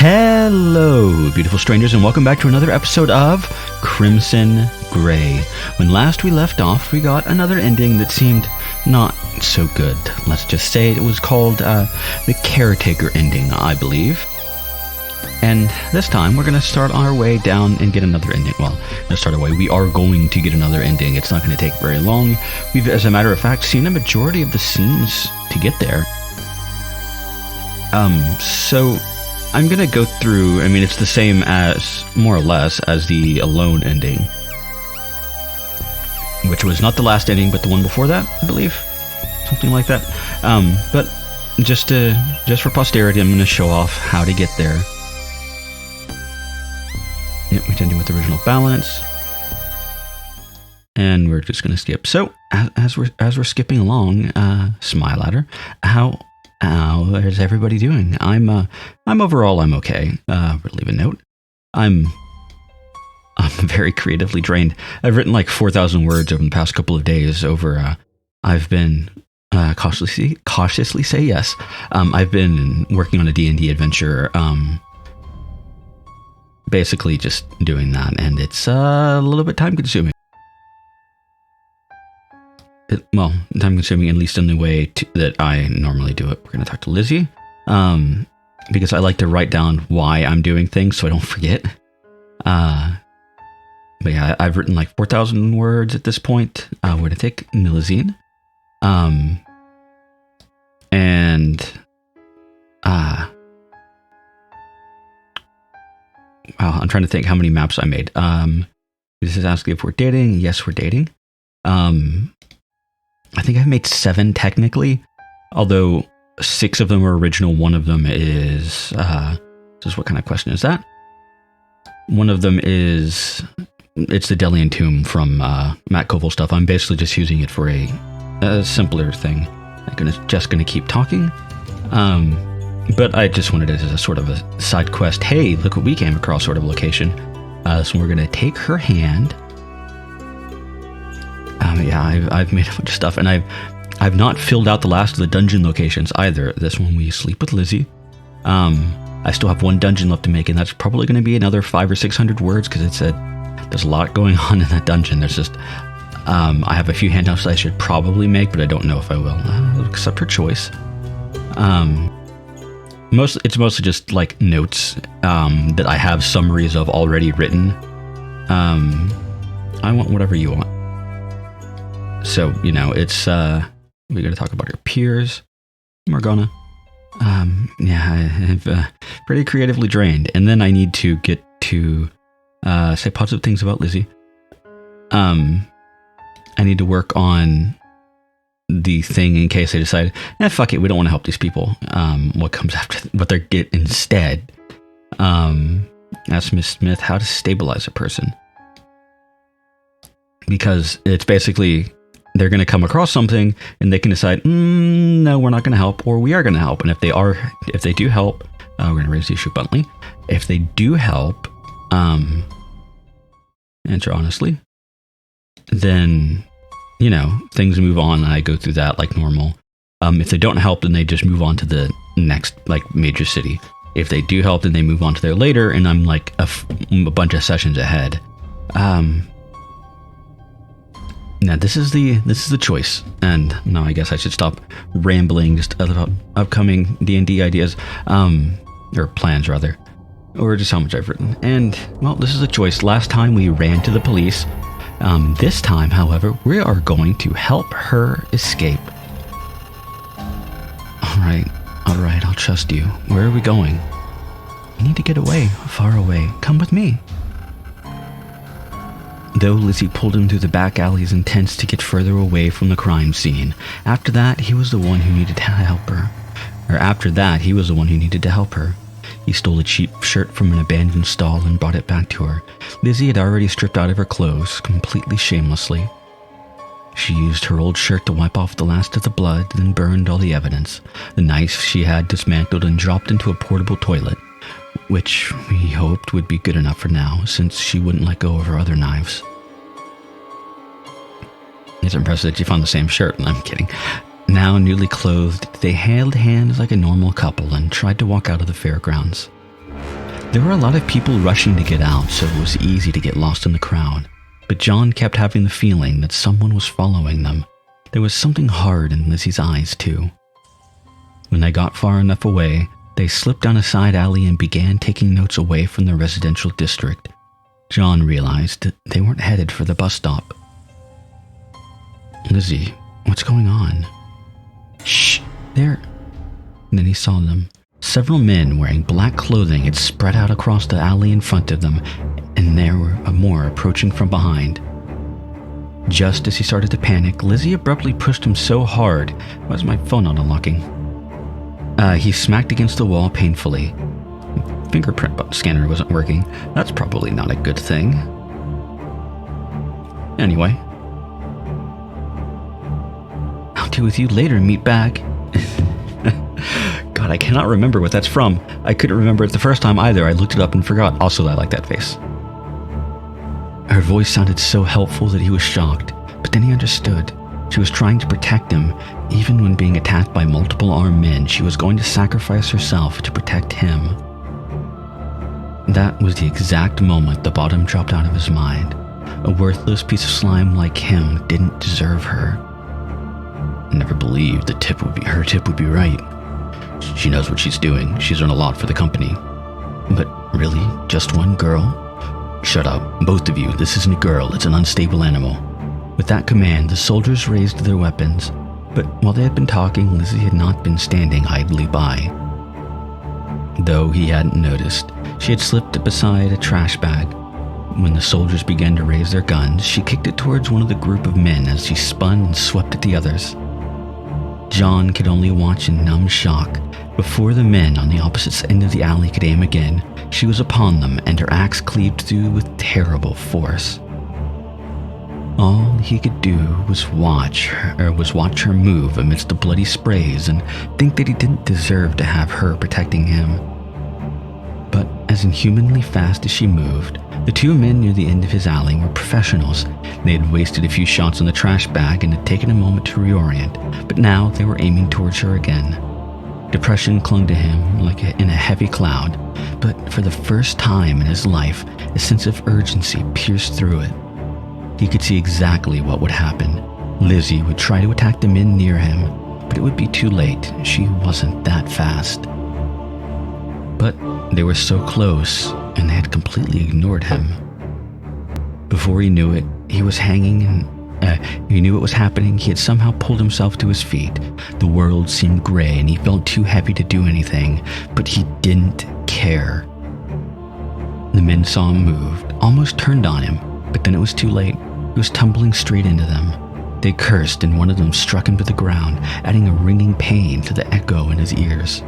Hello, beautiful strangers, and welcome back to another episode of Crimson Gray. When last we left off, we got another ending that seemed not so good. Let's just say it was called the Caretaker ending, I believe. And this time, we're going to start our way down and get another ending. Well, let's start our way. We are going to get another ending. It's not going to take very long. We've, as a matter of fact, seen a majority of the scenes to get there. So I'm going to go through, I mean, it's the same as, more or less, as the Alone ending. Which was not the last ending, but the one before that, I believe. Something like that. But just for posterity, I'm going to show off how to get there. Yep, we continue with the original balance. And we're just going to skip. So, as we're skipping along, smile at her. How is everybody doing? I'm overall, I'm okay. Leave a note. I'm very creatively drained. I've written like 4,000 words over the past couple of days over, I've been, cautiously say yes. I've been working on a D&D adventure, basically just doing that, and it's a little bit time consuming. Well, time consuming, at least in the way that I normally do it. We're going to talk to Lizzie, because I like to write down why I'm doing things so I don't forget. But yeah, I've written like 4,000 words at this point. We're going to take Milazine. Wow, I'm trying to think how many maps I made. This is asking if we're dating. Yes, we're dating. I think I've made 7 technically, although 6 of them are original. One of them is, just what kind of question is that? One of them is, it's the Delian Tomb from Matt Koval stuff. I'm basically just using it for a simpler thing. I'm just gonna keep talking. But I just wanted it as a sort of a side quest. Hey, look what we came across sort of location. So we're gonna take her hand. Yeah, I've made a bunch of stuff, and I've not filled out the last of the dungeon locations either. This one we sleep with Lizzie. I still have 1 dungeon left to make, and that's probably going to be another 500 or 600 words because there's a lot going on in that dungeon. There's just I have a few handouts I should probably make, but I don't know if I will. I'll accept her choice. It's mostly just like notes that I have summaries of already written. I want whatever you want. So, you know, it's, we gotta talk about her peers. Morgana. Yeah, I've pretty creatively drained. And then I need to get to, say positive things about Lizzie. I need to work on the thing in case they decide, fuck it, we don't want to help these people. What comes after, what they get instead. Ask Miss Smith how to stabilize a person. Because it's basically, they're going to come across something and they can decide, no, we're not going to help, or we are going to help. And if they do help, we're going to raise the issue bluntly. If they do help, answer honestly, then, you know, things move on and I go through that like normal. If they don't help, then they just move on to the next like major city. If they do help, then they move on to there later, and I'm like a bunch of sessions ahead. Now this is the choice, and now I guess I should stop rambling just about upcoming D&D ideas, or plans rather, or just how much I've written. And well, this is a choice. Last time we ran to the police. This time, however, we are going to help her escape. All right, I'll trust you. Where are we going? We need to get away, far away. Come with me. Though Lizzie pulled him through the back alleys and tents to get further away from the crime scene. After that, he was the one who needed to help her. He stole a cheap shirt from an abandoned stall and brought it back to her. Lizzie had already stripped out of her clothes, completely shamelessly. She used her old shirt to wipe off the last of the blood, then burned all the evidence. The knife she had dismantled and dropped into a portable toilet, which we hoped would be good enough for now, since she wouldn't let go of her other knives. It's impressive that you found the same shirt. I'm kidding. Now newly clothed, they held hands like a normal couple and tried to walk out of the fairgrounds. There were a lot of people rushing to get out, so it was easy to get lost in the crowd. But John kept having the feeling that someone was following them. There was something hard in Lizzie's eyes, too. When they got far enough away, they slipped down a side alley and began taking notes away from the residential district. John realized that they weren't headed for the bus stop. "Lizzie, what's going on?" "Shh, there." And then he saw them. Several men wearing black clothing had spread out across the alley in front of them, and there were more approaching from behind. Just as he started to panic, Lizzie abruptly pushed him so hard. Why is my phone not unlocking? He smacked against the wall painfully. Fingerprint scanner wasn't working. That's probably not a good thing. Anyway. "I'll deal with you later, meatbag." God, I cannot remember what that's from. I couldn't remember it the first time either. I looked it up and forgot. Also, I like that face. Her voice sounded so helpful that he was shocked, but then he understood. She was trying to protect him. Even when being attacked by multiple armed men, she was going to sacrifice herself to protect him. That was the exact moment the bottom dropped out of his mind. A worthless piece of slime like him didn't deserve her. I never believed her tip would be right. She knows what she's doing. She's done a lot for the company. But really, just one girl? Shut up, both of you. This isn't a girl, it's an unstable animal. With that command, the soldiers raised their weapons, but while they had been talking, Lizzie had not been standing idly by. Though he hadn't noticed, she had slipped beside a trash bag. When the soldiers began to raise their guns, she kicked it towards one of the group of men as she spun and swept at the others. John could only watch in numb shock. Before the men on the opposite end of the alley could aim again, she was upon them and her axe cleaved through with terrible force. All he could do was watch her move amidst the bloody sprays and think that he didn't deserve to have her protecting him. But as inhumanly fast as she moved, the two men near the end of his alley were professionals. They had wasted a few shots on the trash bag and had taken a moment to reorient, but now they were aiming towards her again. Depression clung to him like in a heavy cloud, but for the first time in his life, a sense of urgency pierced through it. He could see exactly what would happen. Lizzie would try to attack the men near him, but it would be too late. She wasn't that fast. But they were so close, and they had completely ignored him. Before he knew it, he was hanging and he knew what was happening. He had somehow pulled himself to his feet. The world seemed gray and he felt too heavy to do anything, but he didn't care. The men saw him move, almost turned on him, but then it was too late. He was tumbling straight into them. They cursed and one of them struck him to the ground, adding a ringing pain to the echo in his ears.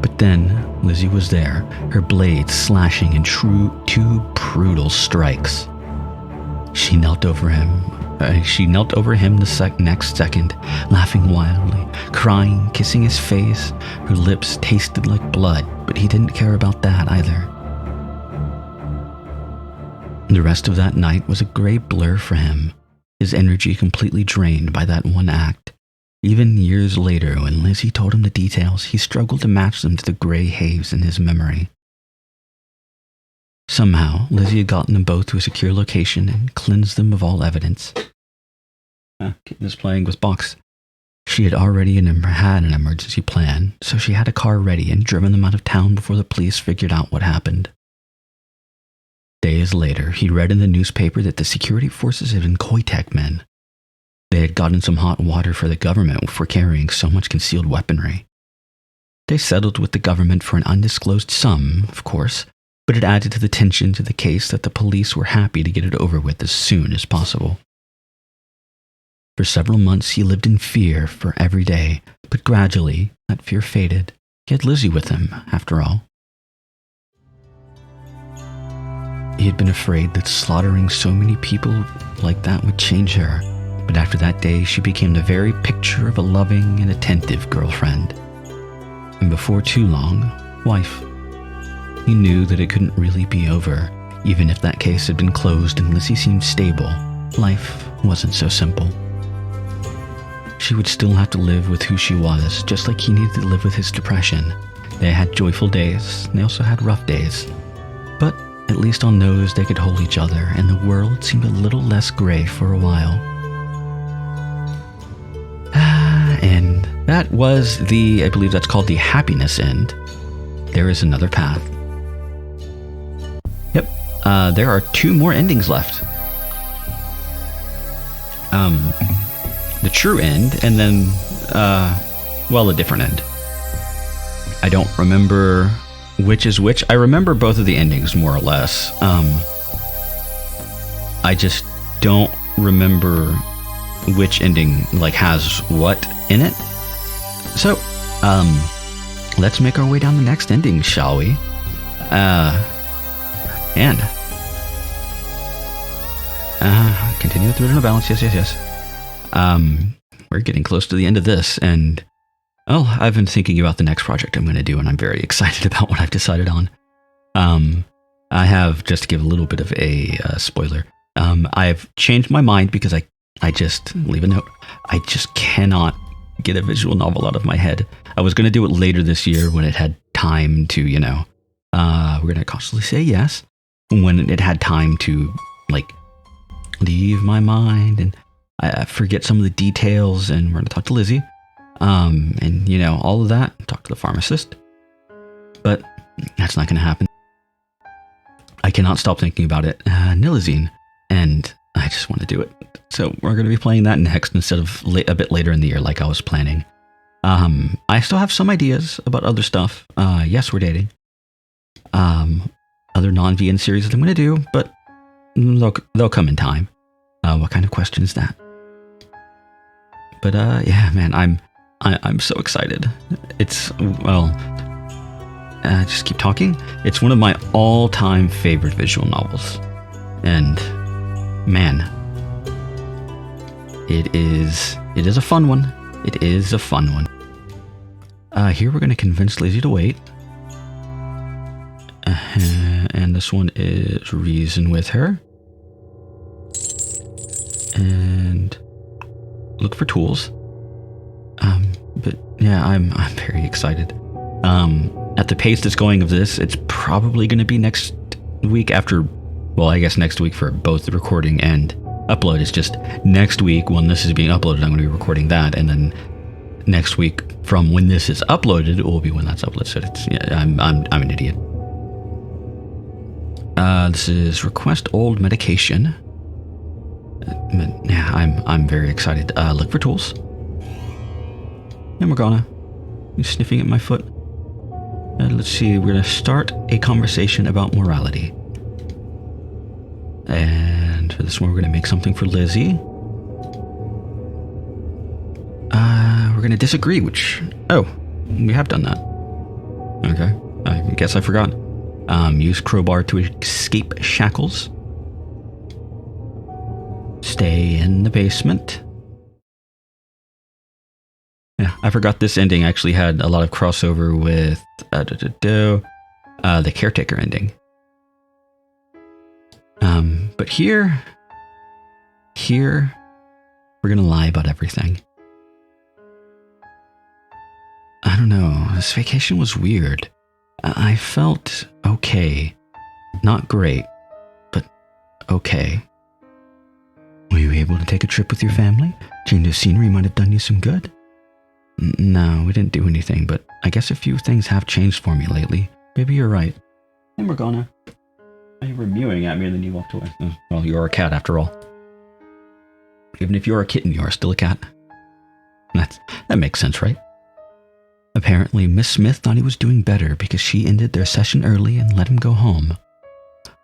But then Lizzie was there, her blades slashing in two brutal strikes. She knelt over him the next second, laughing wildly, crying, kissing his face. Her lips tasted like blood, but he didn't care about that either. The rest of that night was a gray blur for him, his energy completely drained by that one act. Even years later, when Lizzie told him the details, he struggled to match them to the gray haze in his memory. Somehow, Lizzie had gotten them both to a secure location and cleansed them of all evidence. This playing with box. She had already had an emergency plan, so she had a car ready and driven them out of town before the police figured out what happened. Days later, he read in the newspaper that the security forces had been Koitek men. They had gotten some hot water for the government for carrying so much concealed weaponry. They settled with the government for an undisclosed sum, of course, but it added to the tension to the case that the police were happy to get it over with as soon as possible. For several months he lived in fear for every day, but gradually that fear faded. He had Lizzie with him, after all. He had been afraid that slaughtering so many people like that would change her, but after that day she became the very picture of a loving and attentive girlfriend. And before too long, wife. He knew that it couldn't really be over. Even if that case had been closed and Lizzie seemed stable, life wasn't so simple. She would still have to live with who she was, just like he needed to live with his depression. They had joyful days, and they also had rough days. But at least on those they could hold each other, and the world seemed a little less gray for a while. And that was I believe that's called the happiness end. There is another path. Yep, there are 2 more endings left. The true end, and then, a different end. I don't remember which is which. I remember both of the endings, more or less. I just don't remember which ending, has what in it. So, let's make our way down the next ending, shall we? Continue with the original balance. Yes. We're getting close to the end of this, and I've been thinking about the next project I'm going to do, and I'm very excited about what I've decided on. I have, just to give a little bit of a spoiler, I've changed my mind because I just, leave a note, I just cannot get a visual novel out of my head. I was going to do it later this year when it had time to, we're going to constantly say yes, when it had time to, leave my mind, and I forget some of the details, and we're going to talk to Lizzie, and, all of that, talk to the pharmacist, but that's not going to happen. I cannot stop thinking about it, Nilazine, and I just want to do it. So we're going to be playing that next instead of a bit later in the year like I was planning. I still have some ideas about other stuff. Yes, we're dating. Other non-VN series that I'm going to do, but they'll come in time. What kind of question is that? But yeah, man, I'm so excited. It's, just keep talking. It's one of my all-time favorite visual novels. And man, it is a fun one. It is a fun one. Here we're going to convince Lizzie to wait. And this one is reason with her. And look for tools. But yeah, I'm very excited. At the pace that's going of this, it's probably going to be next week after, I guess next week for both the recording and upload. It's just next week when this is being uploaded, I'm going to be recording that, and then next week from when this is uploaded, it will be when that's uploaded. So it's, yeah, I'm an idiot. This is request old medication. Yeah, I'm very excited. Look for tools. And we're gonna. You're sniffing at my foot. Let's see. We're gonna start a conversation about morality. And for this one, we're gonna make something for Lizzie. We're gonna disagree, which we have done that. Okay, I guess I forgot. Use crowbar to escape shackles. Stay in the basement. Yeah, I forgot this ending actually had a lot of crossover with the caretaker ending. But here, we're gonna lie about everything. I don't know, this vacation was weird. I felt okay. Not great, but okay. Were you able to take a trip with your family? Change of scenery might have done you some good. No, we didn't do anything, but I guess a few things have changed for me lately. Maybe you're right. Hey, Morgana. You were mewing at me and then you walked away. Well, you're a cat after all. Even if you're a kitten, you are still a cat. That makes sense, right? Apparently, Miss Smith thought he was doing better because she ended their session early and let him go home.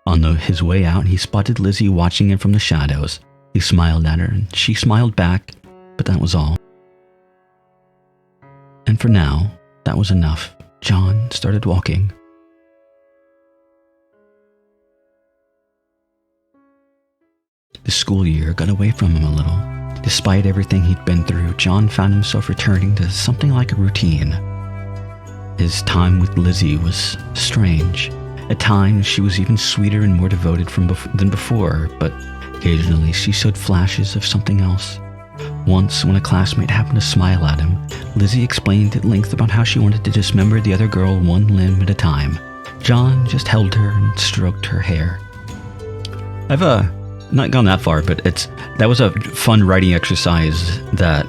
On his way out, he spotted Lizzie watching him from the shadows. He smiled at her, and she smiled back, but that was all. And for now, that was enough. John started walking. The school year got away from him a little. Despite everything he'd been through, John found himself returning to something like a routine. His time with Lizzie was strange. At times, she was even sweeter and more devoted than before, but occasionally she showed flashes of something else. Once, when a classmate happened to smile at him, Lizzie explained at length about how she wanted to dismember the other girl one limb at a time. John just held her and stroked her hair. I've not gone that far, but that was a fun writing exercise that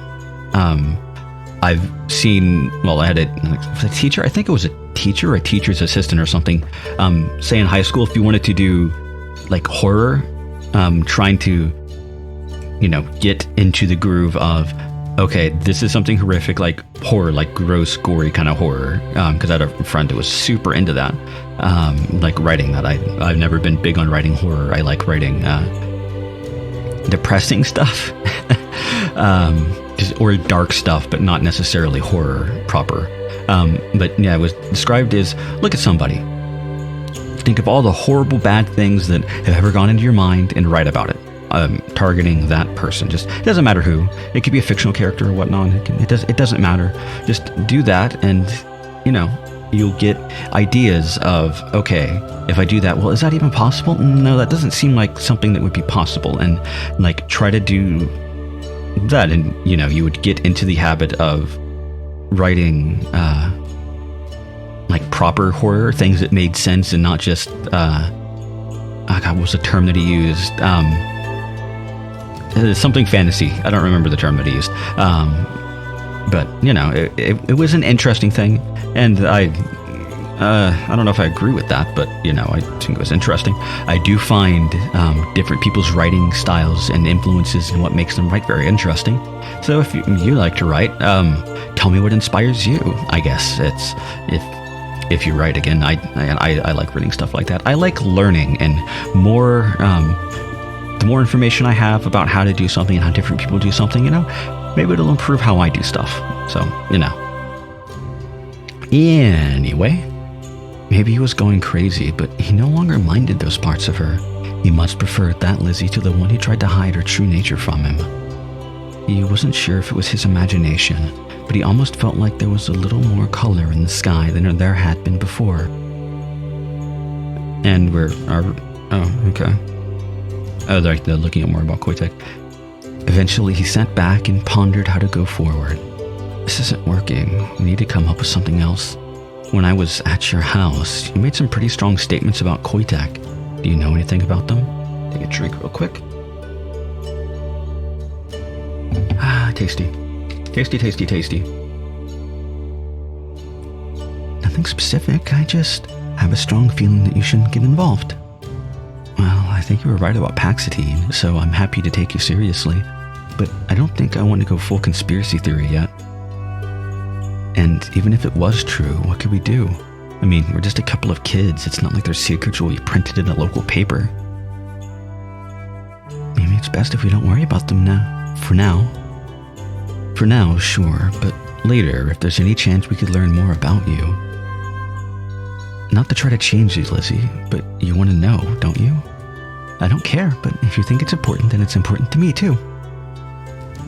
I've seen. Well, I had a teacher. I think it was a teacher or a teacher's assistant or something. Say in high school, if you wanted to do like horror, trying to, get into the groove of, okay, this is something horrific, like horror, like gross, gory kind of horror. Because I had a friend who was super into that, like writing that. I've never been big on writing horror. I like writing depressing stuff, or dark stuff, but not necessarily horror proper. But yeah, it was described as, look at somebody, think of all the horrible bad things that have ever gone into your mind and write about it. Targeting that person. Just, it doesn't matter who. It could be a fictional character or whatnot. It doesn't matter. Just do that, and you'll get ideas of, okay, if I do that, well, is that even possible? No, that doesn't seem like something that would be possible. And like, try to do that, and you would get into the habit of writing like proper horror, things that made sense, and not just what was the term that he used? Something fantasy. I don't remember the term that he used. But it was an interesting thing, and I don't know if I agree with that, but I think it was interesting. I do find different people's writing styles and influences and what makes them write very interesting. So if you like to write, tell me what inspires you. I guess it's if you write. Again, I like reading stuff like that. I like learning, and more. The more information I have about how to do something and how different people do something, maybe it'll improve how I do stuff. So, Anyway, maybe he was going crazy, but he no longer minded those parts of her. He much preferred that Lizzie to the one who tried to hide her true nature from him. He wasn't sure if it was his imagination, but he almost felt like there was a little more color in the sky than there had been before. And okay. Oh, they're looking at more about Koitek. Eventually, he sat back and pondered how to go forward. This isn't working. We need to come up with something else. When I was at your house, you made some pretty strong statements about Koitek. Do you know anything about them? Take a drink real quick. Tasty. Tasty, tasty, tasty. Nothing specific. I just have a strong feeling that you shouldn't get involved. Well, I think you were right about Paxitine, so I'm happy to take you seriously, but I don't think I want to go full conspiracy theory yet. And even if it was true, what could we do? I mean, we're just a couple of kids. It's not like their secrets will be printed in a local paper. Maybe it's best if we don't worry about them now. For now. For now, sure, but later, if there's any chance we could learn more about you. Not to try to change you, Lizzie, but you want to know, don't you? I don't care, but if you think it's important, then it's important to me too.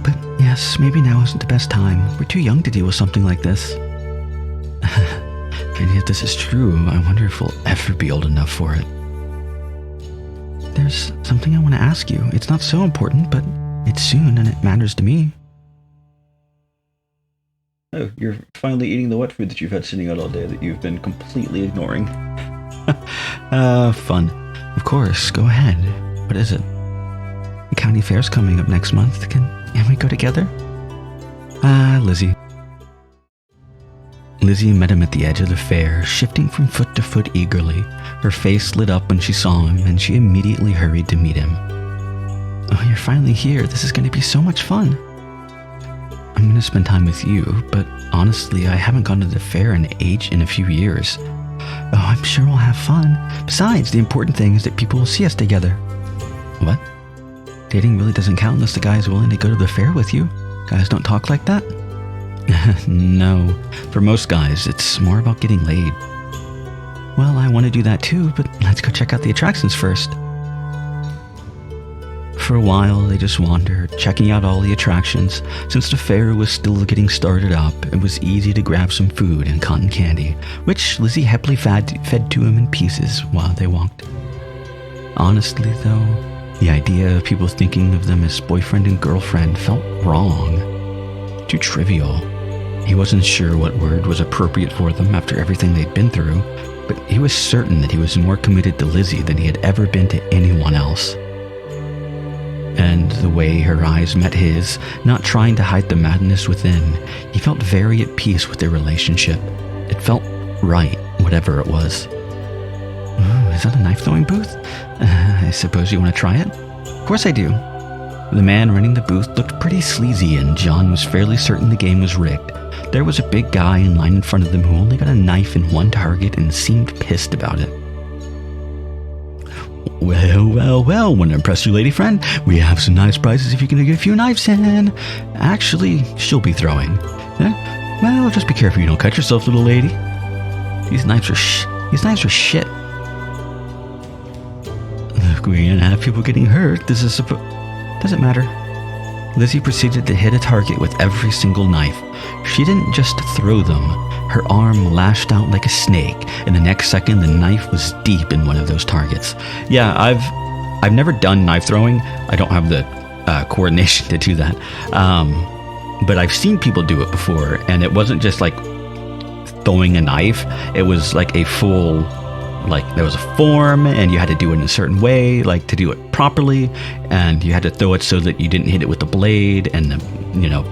But yes, maybe now isn't the best time. We're too young to deal with something like this. And if this is true, I wonder if we'll ever be old enough for it. There's something I want to ask you. It's not so important, but it's soon and it matters to me. Oh, you're finally eating the wet food that you've had sitting out all day that you've been completely ignoring. Fun. Of course, go ahead. What is it? The county fair's coming up next month. Can we go together? Lizzie. Lizzie met him at the edge of the fair, shifting from foot to foot eagerly. Her face lit up when she saw him, and she immediately hurried to meet him. Oh, you're finally here. This is going to be so much fun. I'm going to spend time with you, but honestly, I haven't gone to the fair in a few years. Oh, I'm sure we'll have fun. Besides, the important thing is that people will see us together. What? Dating really doesn't count unless the guy is willing to go to the fair with you. Guys don't talk like that? No. For most guys, it's more about getting laid. Well, I want to do that too, but let's go check out the attractions first. For a while, they just wandered, checking out all the attractions. Since the fair was still getting started up, it was easy to grab some food and cotton candy, which Lizzie happily fed to him in pieces while they walked. Honestly, though, The idea of people thinking of them as boyfriend and girlfriend felt wrong. Too trivial. He wasn't sure what word was appropriate for them after everything they'd been through, but he was certain that he was more committed to Lizzie than he had ever been to anyone else. And the way her eyes met his, not trying to hide the madness within, he felt very at peace with their relationship. It felt right, whatever it was. Ooh, is that a knife-throwing booth? I suppose you want to try it? Of course I do. The man running the booth looked pretty sleazy, and John was fairly certain the game was rigged. There was a big guy in line in front of them who only got a knife in one target and seemed pissed about it. Well, want to impress your lady friend? We have some nice prizes if you can get a few knives in. Actually, she'll be throwing. Well, just be careful you don't cut yourself, little lady. These knives are shit. Look, we're gonna have people getting hurt. Doesn't matter. Lizzie proceeded to hit a target with every single knife. She didn't just throw them. Her arm lashed out like a snake, and the next second the knife was deep in one of those targets. Yeah, I've never done knife throwing. I don't have the coordination to do that. But I've seen people do it before, and it wasn't just like throwing a knife. It was like a full, like there was a form, and you had to do it in a certain way, like to do it properly, and you had to throw it so that you didn't hit it with the blade, and the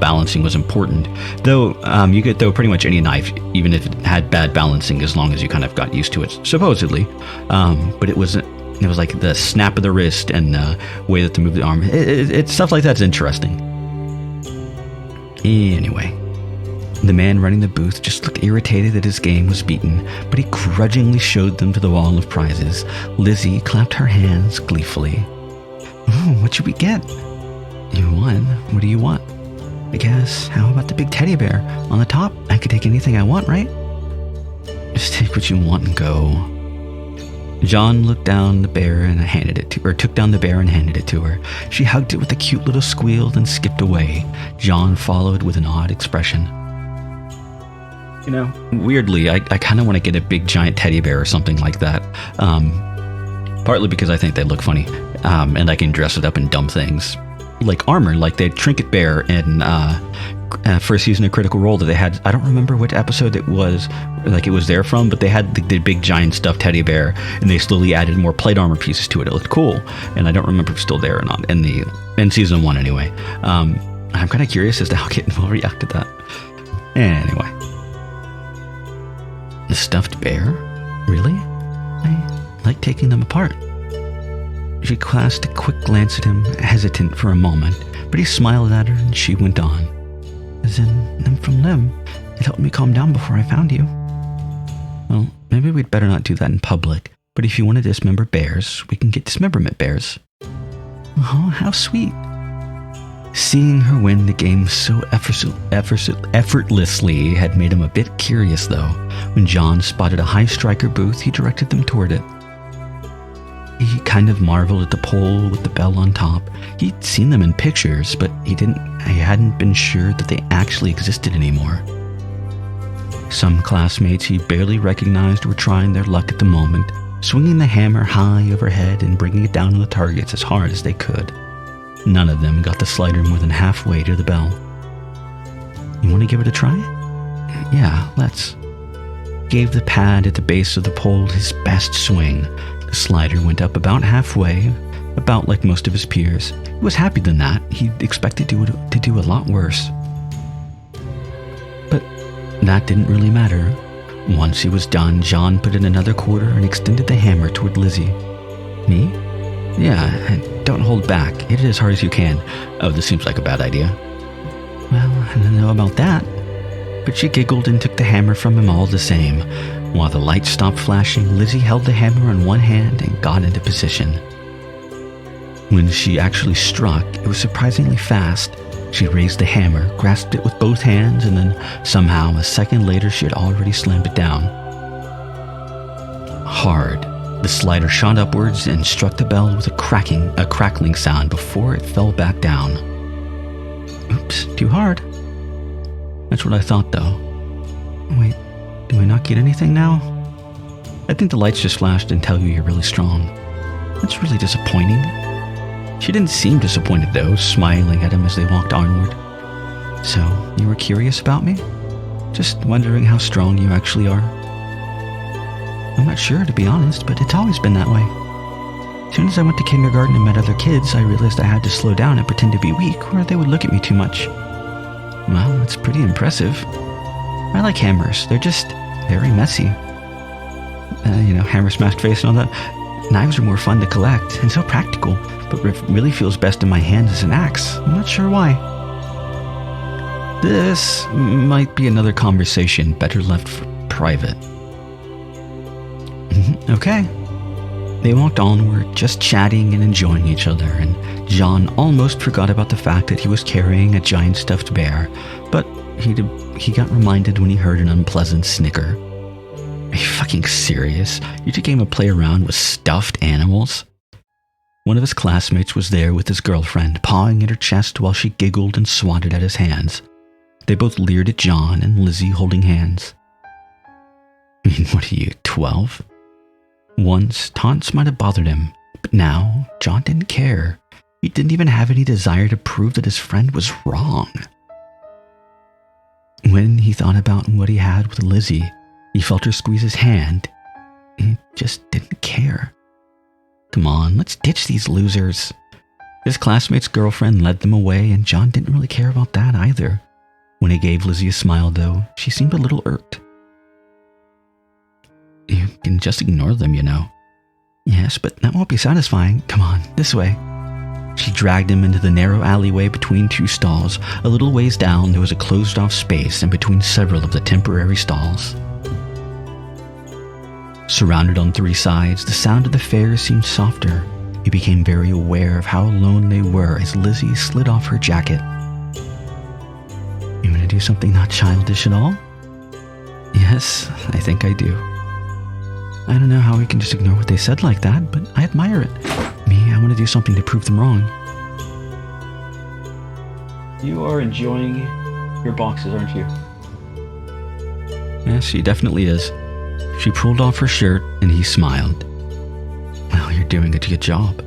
balancing was important. Though you could throw pretty much any knife, even if it had bad balancing, as long as you kind of got used to it, supposedly. But it was like the snap of the wrist and the way that to move the arm. It's stuff like that's interesting. Anyway, the man running the booth just looked irritated that his game was beaten, but he grudgingly showed them to the wall of prizes. Lizzie clapped her hands gleefully. What should we get? You won. What do you want? I guess, how about the big teddy bear? On the top, I could take anything I want, right? Just take what you want and go. John took down the bear and handed it to her. She hugged it with a cute little squeal and skipped away. John followed with an odd expression. Weirdly, I kind of want to get a big giant teddy bear or something like that. Partly because I think they look funny, and I can dress it up in dumb things. Like armor, like the Trinket Bear in first season of Critical Role that they had. I don't remember which episode it was there from, but they had the big giant stuffed teddy bear, and they slowly added more plate armor pieces to it. It looked cool, and I don't remember if it's still there or not in season 1 anyway. I'm kind of curious as to how Kitten will react to that. Anyway, the stuffed bear? Really? I like taking them apart. She cast a quick glance at him, hesitant for a moment, but he smiled at her and she went on. As in, limb from limb, it helped me calm down before I found you. Well, maybe we'd better not do that in public, but if you want to dismember bears, we can get dismemberment bears. Oh, how sweet. Seeing her win the game so effortlessly had made him a bit curious, though. When John spotted a high striker booth, he directed them toward it. He kind of marveled at the pole with the bell on top. He'd seen them in pictures, but he hadn't been sure that they actually existed anymore. Some classmates he barely recognized were trying their luck at the moment, swinging the hammer high overhead and bringing it down on the targets as hard as they could. None of them got the slider more than halfway to the bell. You want to give it a try? Yeah, let's. Gave the pad at the base of the pole his best swing. The slider went up about halfway, about like most of his peers. He was happier than that. He expected to do a lot worse. But that didn't really matter. Once he was done, John put in another quarter and extended the hammer toward Lizzie. Me? Yeah, don't hold back. Hit it as hard as you can. Oh, this seems like a bad idea. Well, I don't know about that. But she giggled and took the hammer from him all the same. While the lights stopped flashing, Lizzie held the hammer in one hand and got into position. When she actually struck, it was surprisingly fast. She raised the hammer, grasped it with both hands, and then somehow, a second later, she had already slammed it down. Hard. The slider shot upwards and struck the bell with a crackling sound before it fell back down. Oops, too hard. That's what I thought, though. Wait, do I not get anything now? I think the lights just flashed and tell you you're really strong. That's really disappointing. She didn't seem disappointed though, smiling at him as they walked onward. So, you were curious about me? Just wondering how strong you actually are? I'm not sure, to be honest, but it's always been that way. As soon as I went to kindergarten and met other kids, I realized I had to slow down and pretend to be weak, or they would look at me too much. Well, that's pretty impressive. I like hammers. They're just very messy. Hammer smashed face and all that. Knives are more fun to collect, and so practical, but what really feels best in my hands is an axe. I'm not sure why. This might be another conversation better left for private. Okay. They walked onward, just chatting and enjoying each other, and John almost forgot about the fact that he was carrying a giant stuffed bear, but he got reminded when he heard an unpleasant snicker. Are you fucking serious? You two came to play around with stuffed animals? One of his classmates was there with his girlfriend, pawing at her chest while she giggled and swatted at his hands. They both leered at John and Lizzie holding hands. I mean, what are you, 12? Once, taunts might have bothered him, but now, John didn't care. He didn't even have any desire to prove that his friend was wrong. When he thought about what he had with Lizzie, he felt her squeeze his hand. He just didn't care. Come on, let's ditch these losers. His classmate's girlfriend led them away, and John didn't really care about that either. When he gave Lizzie a smile, though, she seemed a little irked. You can just ignore them, you know. Yes, but that won't be satisfying. Come on, this way. She dragged him into the narrow alleyway between two stalls. A little ways down, there was a closed-off space in between several of the temporary stalls. Surrounded on three sides, the sound of the fair seemed softer. He became very aware of how alone they were as Lizzie slid off her jacket. You want to do something not childish at all? Yes, I think I do. I don't know how we can just ignore what they said like that, but I admire it. Me, I want to do something to prove them wrong. You are enjoying your boxes, aren't you? Yes, she definitely is. She pulled off her shirt and he smiled. Well, you're doing a good job.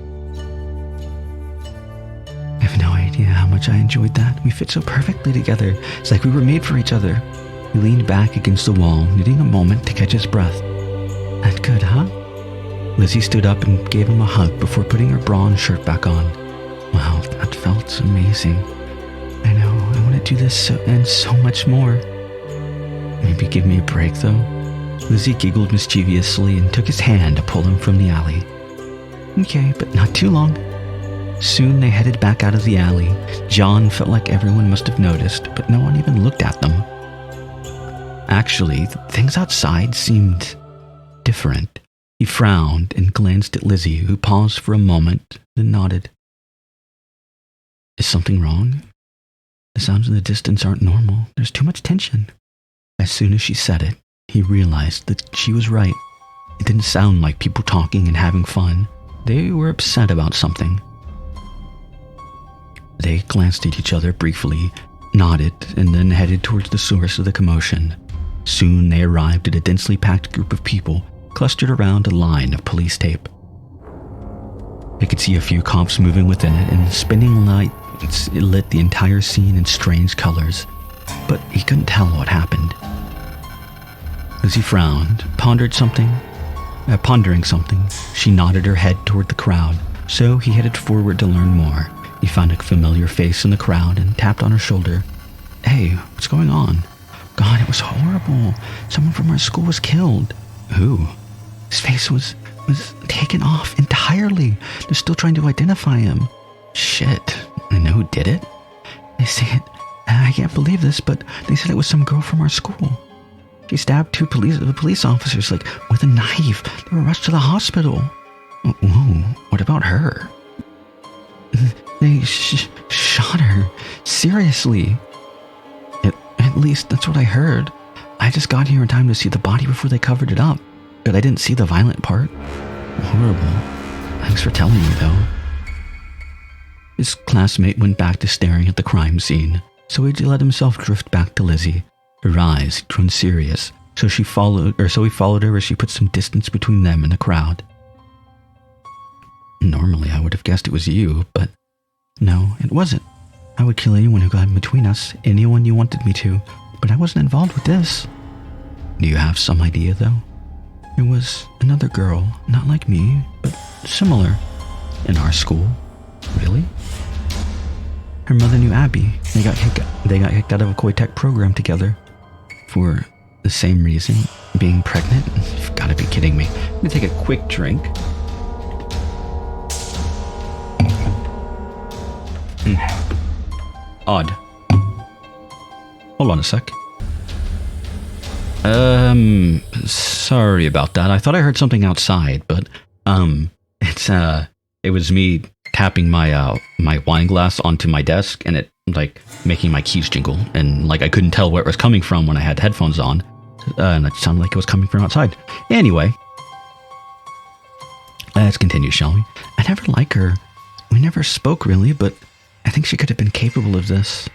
I have no idea how much I enjoyed that. We fit so perfectly together. It's like we were made for each other. He leaned back against the wall, needing a moment to catch his breath. That good, huh? Lizzie stood up and gave him a hug before putting her bra and shirt back on. Wow, that felt amazing. I know, I want to do this and so much more. Maybe give me a break, though? Lizzie giggled mischievously and took his hand to pull him from the alley. Okay, but not too long. Soon they headed back out of the alley. John felt like everyone must have noticed, but no one even looked at them. Actually, things outside seemed different. He frowned and glanced at Lizzie, who paused for a moment, then nodded. Is something wrong? The sounds in the distance aren't normal. There's too much tension. As soon as she said it, he realized that she was right. It didn't sound like people talking and having fun. They were upset about something. They glanced at each other briefly, nodded, and then headed towards the source of the commotion. Soon they arrived at a densely packed group of people clustered around a line of police tape. They could see a few cops moving within it, and spinning lights lit the entire scene in strange colors, but he couldn't tell what happened. As he frowned, pondering something, she nodded her head toward the crowd, so he headed forward to learn more. He found a familiar face in the crowd and tapped on her shoulder. Hey, what's going on? God, it was horrible. Someone from our school was killed. Who? His face was taken off entirely. They're still trying to identify him. Shit. I know who did it? They say it. I can't believe this, but they said it was some girl from our school. She stabbed two police officers, with a knife. They were rushed to the hospital. Whoa, what about her? They shot her. Seriously. At least that's what I heard. I just got here in time to see the body before they covered it up, but I didn't see the violent part. Horrible. Thanks for telling me, though. His classmate went back to staring at the crime scene, so he let himself drift back to Lizzie. Her eyes had grown serious, so he followed her as she put some distance between them and the crowd. Normally I would have guessed it was you, but no, it wasn't. I would kill anyone who got in between us, anyone you wanted me to, but I wasn't involved with this. Do you have some idea, though? It was another girl, not like me, but similar, in our school. Really? Her mother knew Abby. They got kicked out of a Koi Tech program together. For the same reason, being pregnant? You've got to be kidding me. I'm going to take a quick drink. Odd. Hold on a sec. Sorry about that. I thought I heard something outside, but, it was me tapping my wine glass onto my desk, and it, making my keys jingle, and, I couldn't tell where it was coming from when I had headphones on, and it sounded like it was coming from outside. Anyway, let's continue, shall we? I never liked her. We never spoke, really, but I think she could have been capable of this.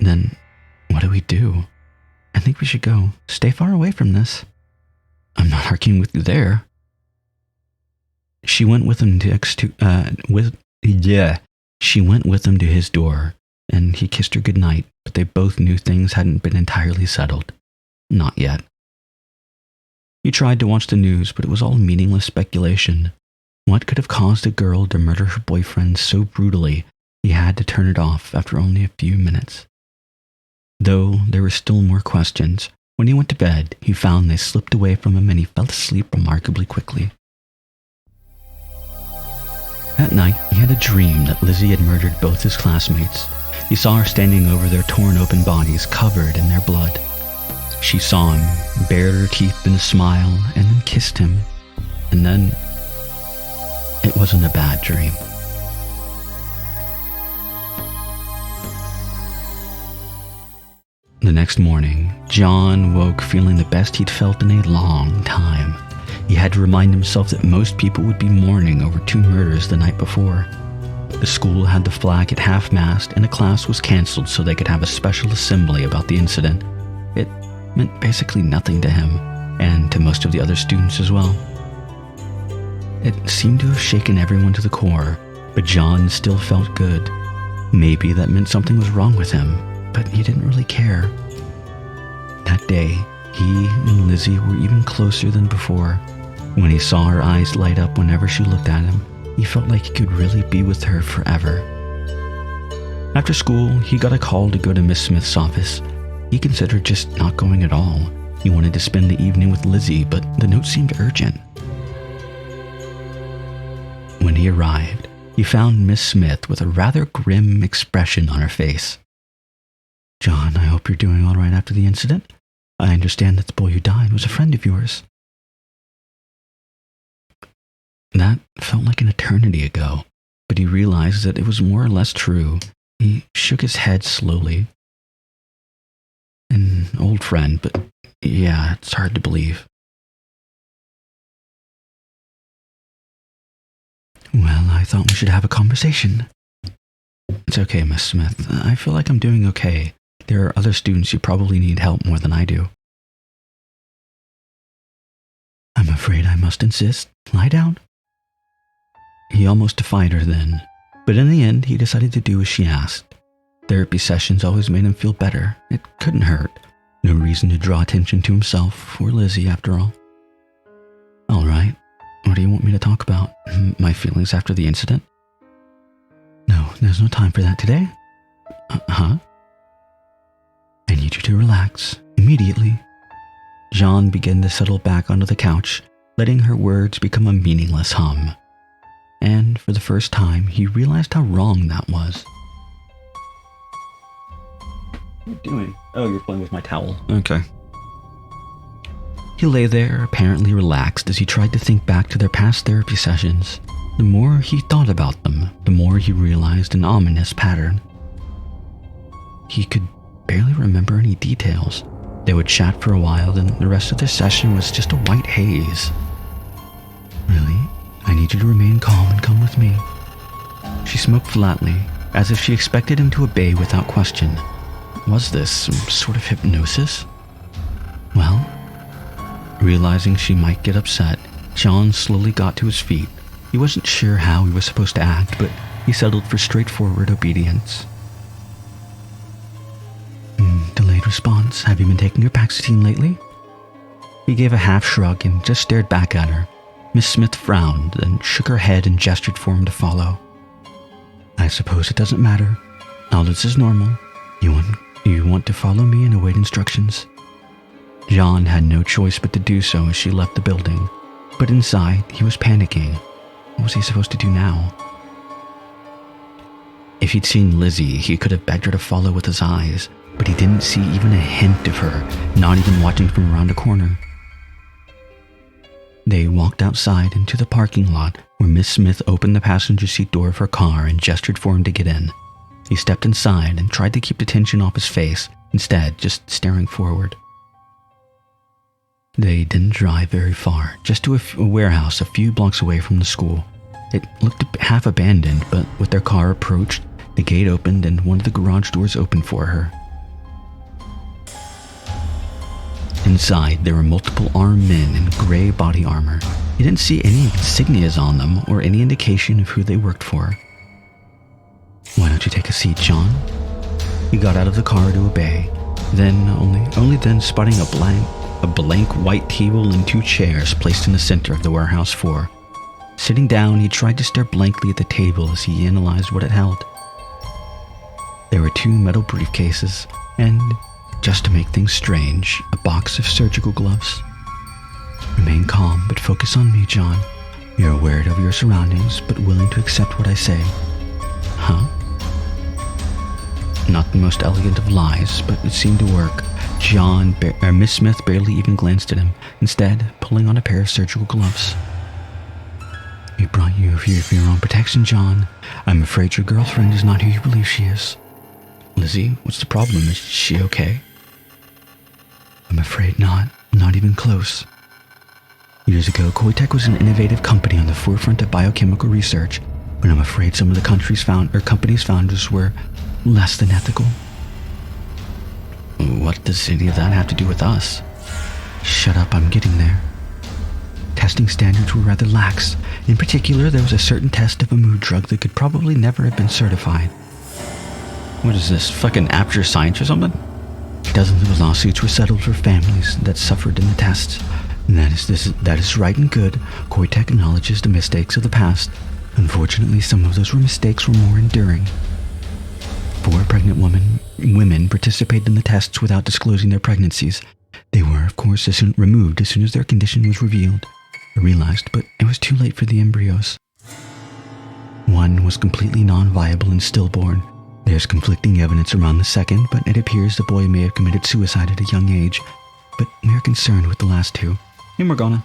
Then, what do we do? I think we should go. Stay far away from this. I'm not arguing with you there. She went with him to She went with him to his door, and he kissed her goodnight, but they both knew things hadn't been entirely settled. Not yet. He tried to watch the news, but it was all meaningless speculation. What could have caused a girl to murder her boyfriend so brutally he had to turn it off after only a few minutes? Though there were still more questions, when he went to bed, he found they slipped away from him and he fell asleep remarkably quickly. That night, he had a dream that Lizzie had murdered both his classmates. He saw her standing over their torn open bodies covered in their blood. She saw him, bared her teeth in a smile, and then kissed him. And then, it wasn't a bad dream. The next morning, John woke feeling the best he'd felt in a long time. He had to remind himself that most people would be mourning over 2 murders the night before. The school had the flag at half-mast, and a class was cancelled so they could have a special assembly about the incident. It meant basically nothing to him, and to most of the other students as well. It seemed to have shaken everyone to the core, but John still felt good. Maybe that meant something was wrong with him, but he didn't really care. That day, he and Lizzie were even closer than before. When he saw her eyes light up whenever she looked at him, he felt like he could really be with her forever. After school, he got a call to go to Miss Smith's office. He considered just not going at all. He wanted to spend the evening with Lizzie, but the note seemed urgent. When he arrived, he found Miss Smith with a rather grim expression on her face. "John, I hope you're doing all right after the incident. I understand that the boy who died was a friend of yours." That felt like an eternity ago, but he realized that it was more or less true. He shook his head slowly. An old friend, but yeah, it's hard to believe. "Well, I thought we should have a conversation." "It's okay, Miss Smith. I feel like I'm doing okay. There are other students who probably need help more than I do." "I'm afraid I must insist. Lie down." He almost defied her then, but in the end he decided to do as she asked. Therapy sessions always made him feel better. It couldn't hurt. No reason to draw attention to himself or Lizzie, after all. "All right. What do you want me to talk about? My feelings after the incident?" "No, there's no time for that today." Huh? "I need you to relax, immediately." John began to settle back onto the couch, letting her words become a meaningless hum. And for the first time, he realized how wrong that was. "What are you doing?" "Oh, you're playing with my towel." "Okay." He lay there, apparently relaxed, as he tried to think back to their past therapy sessions. The more he thought about them, the more he realized an ominous pattern. He could barely remember any details. They would chat for a while, then the rest of the session was just a white haze. "Really? I need you to remain calm and come with me." She smoked flatly, as if she expected him to obey without question. Was this some sort of hypnosis? Well, realizing she might get upset, John slowly got to his feet. He wasn't sure how he was supposed to act, but he settled for straightforward obedience. Delayed response. Have you been taking your Paxitine lately? He gave a half shrug and just stared back at her. Miss Smith frowned, then shook her head and gestured for him to follow. I suppose it doesn't matter. All this is normal. You want to follow me and await instructions? John had no choice but to do so as she left the building, but inside he was panicking. What was he supposed to do now? If he'd seen Lizzie, he could have begged her to follow with his eyes, but he didn't see even a hint of her, not even watching from around a corner. They walked outside into the parking lot where Miss Smith opened the passenger seat door of her car and gestured for him to get in. He stepped inside and tried to keep the tension off his face, instead just staring forward. They didn't drive very far, just to a warehouse a few blocks away from the school. It looked half abandoned, but with their car approached, the gate opened and one of the garage doors opened for her. Inside, there were multiple armed men in gray body armor. He didn't see any insignias on them or any indication of who they worked for. Why don't you take a seat, John? He got out of the car to obey. Then, only then spotting a blank white table and 2 chairs placed in the center of the warehouse floor. Sitting down, he tried to stare blankly at the table as he analyzed what it held. There were 2 metal briefcases, and, just to make things strange, a box of surgical gloves. Remain calm, but focus on me, John. You're aware of your surroundings, but willing to accept what I say. Huh? Not the most elegant of lies, but it seemed to work. Miss Smith barely even glanced at him, instead pulling on a pair of surgical gloves. We brought you here for your own protection, John. I'm afraid your girlfriend is not who you believe she is. Lizzie, what's the problem? Is she okay? I'm afraid not. Not even close. Years ago, Koitek was an innovative company on the forefront of biochemical research, but I'm afraid some of the company's founders were less than ethical. What does any of that have to do with us? Shut up, I'm getting there. Testing standards were rather lax. In particular, there was a certain test of a mood drug that could probably never have been certified. What is this, fucking amateur science or something? Dozens of lawsuits were settled for families that suffered in the tests. And that is right and good. Koitek acknowledges the mistakes of the past. Unfortunately, some of those mistakes were more enduring. 4 pregnant women participated in the tests without disclosing their pregnancies. They were, of course, removed as soon as their condition was revealed. I realized, but it was too late for the embryos. One was completely non-viable and stillborn. There's conflicting evidence around the second, but it appears the boy may have committed suicide at a young age. But we are concerned with the last 2. Hey, Morgana.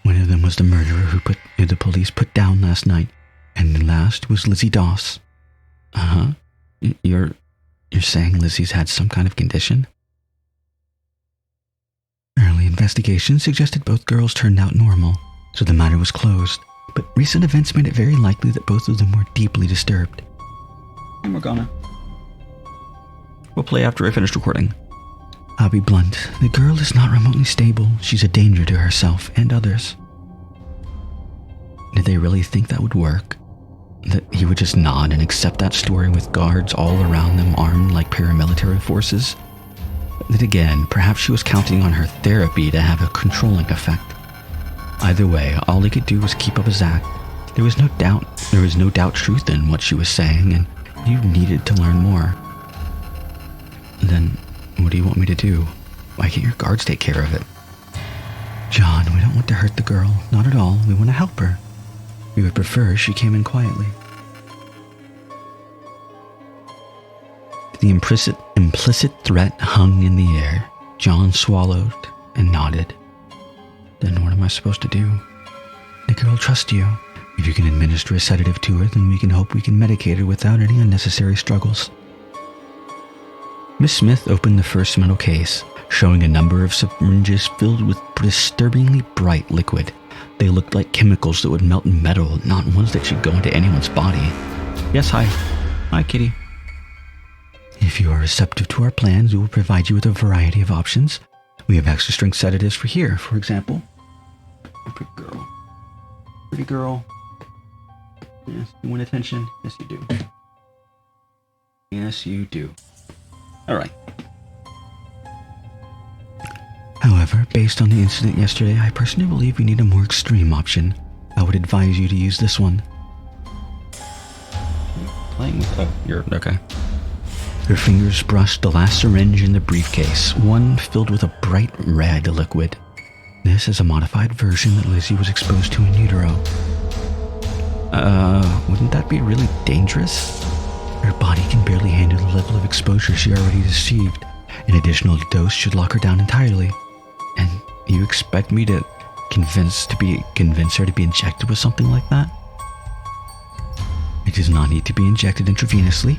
One of them was the murderer who the police put down last night, and the last was Lizzie Doss. Uh-huh. You're saying Lizzie's had some kind of condition? Early investigation suggested both girls turned out normal, so the matter was closed, but recent events made it very likely that both of them were deeply disturbed. Hey, Morgana. We'll play after I finish recording. I'll be blunt. The girl is not remotely stable. She's a danger to herself and others. Did they really think that would work? That he would just nod and accept that story with guards all around them armed like paramilitary forces? Then again, perhaps she was counting on her therapy to have a controlling effect. Either way, all he could do was keep up his act. There was no doubt truth in what she was saying, and you needed to learn more. Then, what do you want me to do? Why can't your guards take care of it? John, we don't want to hurt the girl. Not at all. We want to help her. We would prefer she came in quietly. The implicit threat hung in the air. John swallowed and nodded. Then what am I supposed to do? The girl trusts you. If you can administer a sedative to her, then we can hope we can medicate her without any unnecessary struggles. Miss Smith opened the first metal case, showing a number of syringes filled with disturbingly bright liquid. They looked like chemicals that would melt metal, not ones that should go into anyone's body. Yes, hi. Hi, kitty. If you are receptive to our plans, we will provide you with a variety of options. We have extra strength sedatives for example. Good girl. Pretty girl. Yes, you want attention? Yes, you do. Yes, you do. Alright. However, based on the incident yesterday, I personally believe we need a more extreme option. I would advise you to use this one. Playing with... Oh, you're... Okay. Her fingers brushed the last syringe in the briefcase, one filled with a bright red liquid. This is a modified version that Lizzie was exposed to in utero. Wouldn't that be really dangerous? Her body can barely handle the level of exposure she already received. An additional dose should lock her down entirely. And you expect me to convince her to be injected with something like that? It does not need to be injected intravenously.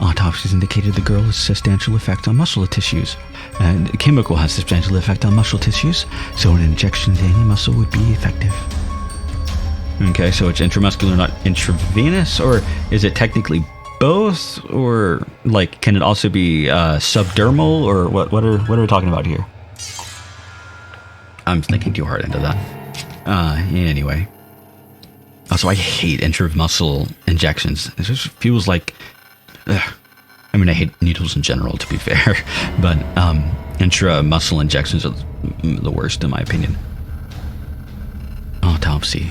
Autopsies indicated the girl has substantial effect on muscle tissues. And the chemical has substantial effect on muscle tissues, so an injection to any muscle would be effective. Okay, so it's intramuscular, not intravenous? Or is it technically both? Or, like, can it also be subdermal? Or what are we talking about here? I'm thinking too hard into that. Anyway. Also, I hate intramuscle injections. It just feels like... Ugh. I mean, I hate needles in general, to be fair, but intramuscle injections are the worst, in my opinion. Autopsy.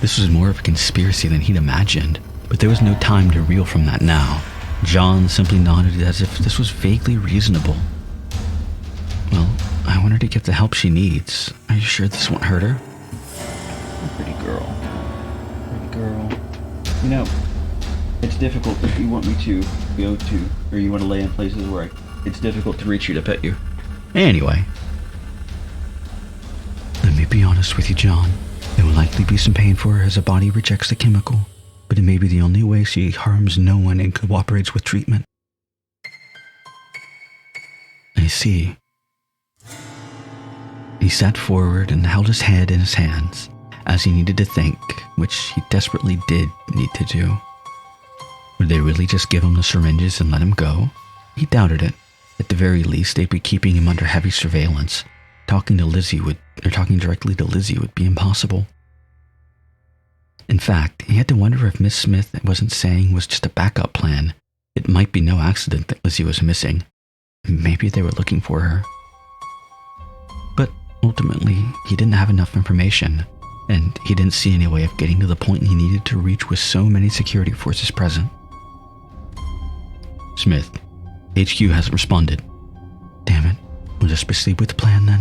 This was more of a conspiracy than he'd imagined, but there was no time to reel from that now. John simply nodded as if this was vaguely reasonable. Well, I want her to get the help she needs. Are you sure this won't hurt her? Pretty girl. Pretty girl. You know... It's difficult if you want me to go to, or you want to lay in places where it's difficult to reach you to pet you. Anyway. Let me be honest with you, John. There will likely be some pain for her as her body rejects the chemical, but it may be the only way she harms no one and cooperates with treatment. I see. He sat forward and held his head in his hands, as he needed to think, which he desperately did need to do. Would they really just give him the syringes and let him go? He doubted it. At the very least, they'd be keeping him under heavy surveillance. Talking directly to Lizzie would be impossible. In fact, he had to wonder if Miss Smith wasn't saying was just a backup plan. It might be no accident that Lizzie was missing. Maybe they were looking for her. But ultimately, he didn't have enough information, and he didn't see any way of getting to the point he needed to reach with so many security forces present. Smith, HQ hasn't responded. Damn it. We'll just proceed with the plan then.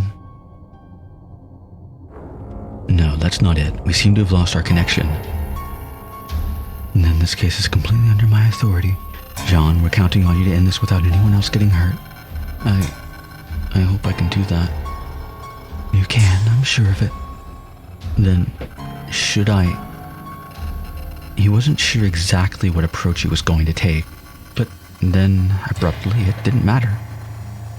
No, that's not it. We seem to have lost our connection. And then this case is completely under my authority. John, we're counting on you to end this without anyone else getting hurt. I hope I can do that. You can, I'm sure of it. Then, should I... He wasn't sure exactly what approach he was going to take. Then, abruptly, it didn't matter.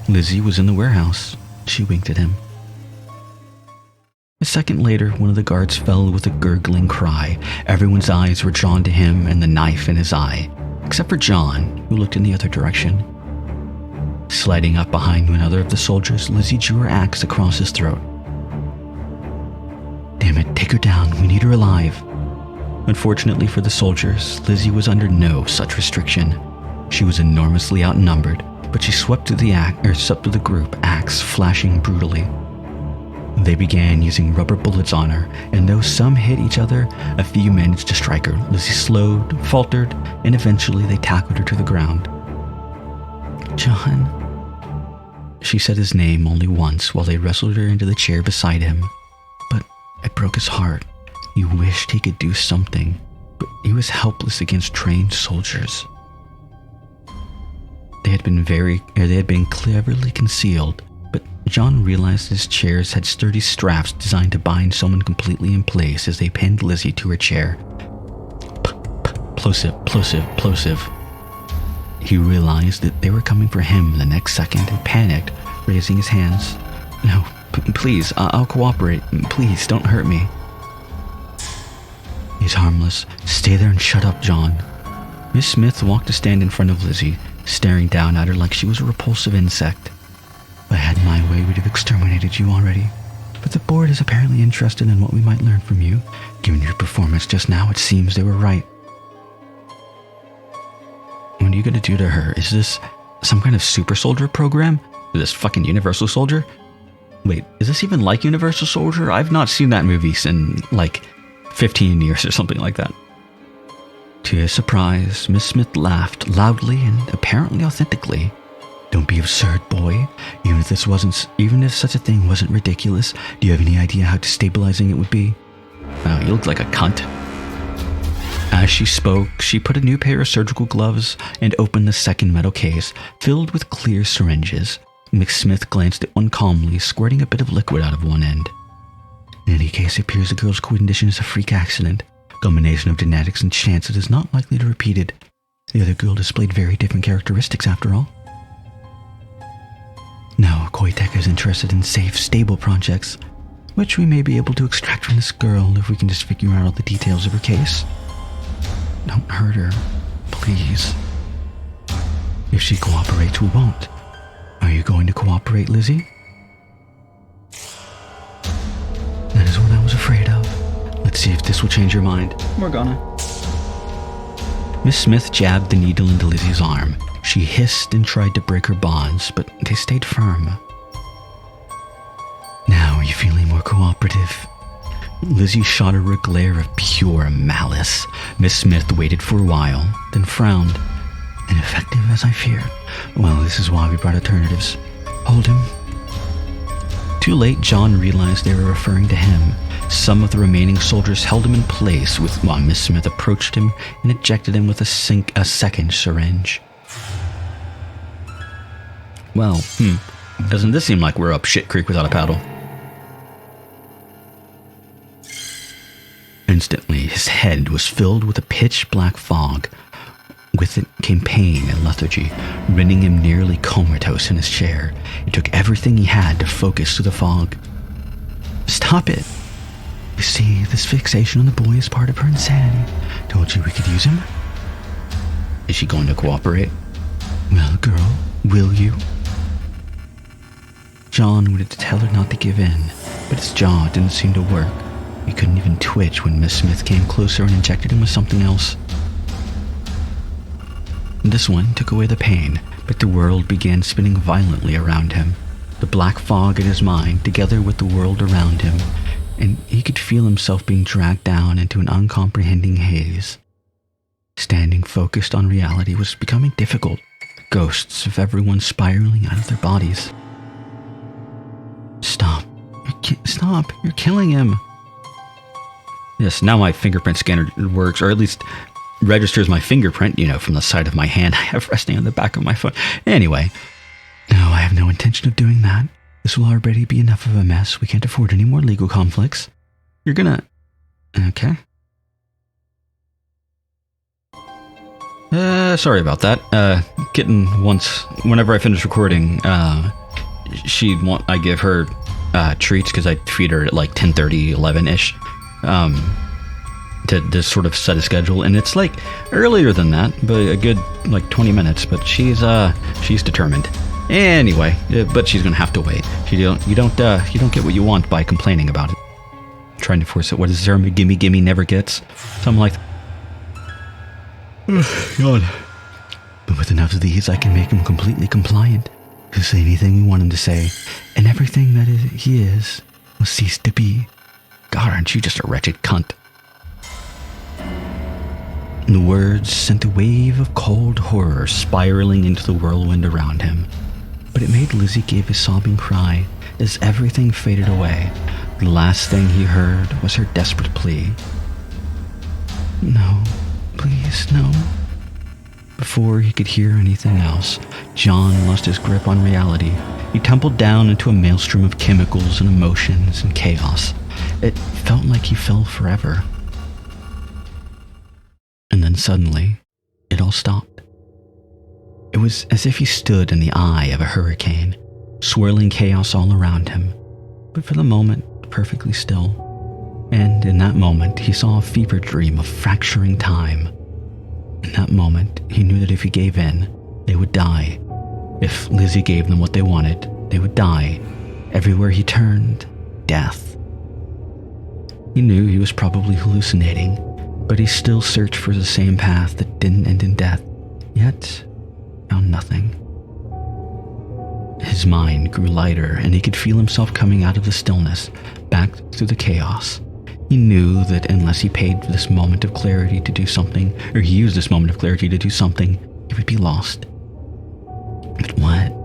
Lizzie was in the warehouse. She winked at him. A second later, one of the guards fell with a gurgling cry. Everyone's eyes were drawn to him and the knife in his eye, except for John, who looked in the other direction. Sliding up behind another of the soldiers, Lizzie drew her axe across his throat. Damn it, take her down. We need her alive. Unfortunately for the soldiers, Lizzie was under no such restriction. She was enormously outnumbered, but she swept through the group, axe flashing brutally. They began using rubber bullets on her, and though some hit each other, a few managed to strike her. Lizzie slowed, faltered, and eventually they tackled her to the ground. John. She said his name only once while they wrestled her into the chair beside him. But it broke his heart. He wished he could do something, but he was helpless against trained soldiers. They had been cleverly concealed, but John realized his chairs had sturdy straps designed to bind someone completely in place as they pinned Lizzie to her chair. Plosive, plosive, plosive. He realized that they were coming for him the next second and panicked, raising his hands. No, please, I'll cooperate. Please, don't hurt me. He's harmless. Stay there and shut up, John. Miss Smith walked to stand in front of Lizzie, staring down at her like she was a repulsive insect. If I had my way, we'd have exterminated you already. But but the board is apparently interested in what we might learn from you. Given your performance just now, it seems they were right. What are you going to do to her? Is this some kind of super soldier program? This fucking Universal Soldier? Wait, is this even like Universal Soldier? I've not seen that movie in like 15 years or something like that. To his surprise, Miss Smith laughed loudly and apparently authentically. Don't be absurd, boy. Even if such a thing wasn't ridiculous, do you have any idea how destabilizing it would be? Wow, you look like a cunt. As she spoke, she put a new pair of surgical gloves and opened the second metal case, filled with clear syringes. Miss Smith glanced at one calmly, squirting a bit of liquid out of one end. In any case, it appears the girl's condition is a freak accident. Combination of genetics and chance it is not likely to repeat it. The other girl displayed very different characteristics after all. Now, Koitek is interested in safe, stable projects, which we may be able to extract from this girl if we can just figure out all the details of her case. Don't hurt her, please. If she cooperates, we won't. Are you going to cooperate, Lizzie? That is what I was afraid of. Let's see if this will change your mind. Morgana. Miss Smith jabbed the needle into Lizzie's arm. She hissed and tried to break her bonds, but they stayed firm. Now are you feeling more cooperative? Lizzie shot her a glare of pure malice. Miss Smith waited for a while, then frowned. Ineffective as I feared. Well, this is why we brought alternatives. Hold him. Too late, John realized they were referring to him. Some of the remaining soldiers held him in place while Miss Smith approached him and ejected him with a second syringe. Well, doesn't this seem like we're up shit creek without a paddle? Instantly, his head was filled with a pitch-black fog. With it came pain and lethargy, rendering him nearly comatose in his chair. It took everything he had to focus through the fog. Stop it! You see, this fixation on the boy is part of her insanity. Told you we could use him? Is she going to cooperate? Well, girl, will you? John wanted to tell her not to give in, but his jaw didn't seem to work. He couldn't even twitch when Miss Smith came closer and injected him with something else. This one took away the pain, but the world began spinning violently around him. The black fog in his mind, together with the world around him, and he could feel himself being dragged down into an uncomprehending haze. Standing focused on reality was becoming difficult, ghosts of everyone spiraling out of their bodies. Stop. Stop. You're killing him. Yes, now my fingerprint scanner works, or at least registers my fingerprint, from the side of my hand I have resting on the back of my phone. Anyway. No, I have no intention of doing that. This will already be enough of a mess. We can't afford any more legal conflicts. You're gonna... Okay. Sorry about that. Kitten whenever I finish recording, I give her treats because I feed her at like 10:30, 11-ish. To sort of set a schedule, and it's like earlier than that, but a good like 20 minutes. But she's determined. Anyway, but she's gonna have to wait. You don't get what you want by complaining about it. Trying to force it. What is there? Gimme never gets. Something like. God. But with enough of these, I can make him completely compliant. He'll say anything we want him to say, and everything that he is will cease to be. God, aren't you just a wretched cunt? The words sent a wave of cold horror spiraling into the whirlwind around him. But it made Lizzie give a sobbing cry as everything faded away. The last thing he heard was her desperate plea. No, please, no. Before he could hear anything else, John lost his grip on reality. He tumbled down into a maelstrom of chemicals and emotions and chaos. It felt like he fell forever. And then suddenly, it all stopped. It was as if he stood in the eye of a hurricane, swirling chaos all around him, but for the moment, perfectly still. And in that moment, he saw a fever dream of fracturing time. In that moment, he knew that if he gave in, they would die. If Lizzie gave them what they wanted, they would die. Everywhere he turned, death. He knew he was probably hallucinating, but he still searched for the same path that didn't end in death, yet found nothing. His mind grew lighter, and he could feel himself coming out of the stillness, back through the chaos. He knew that unless he paid for this moment of clarity to do something, or he used this moment of clarity to do something, he would be lost. But what?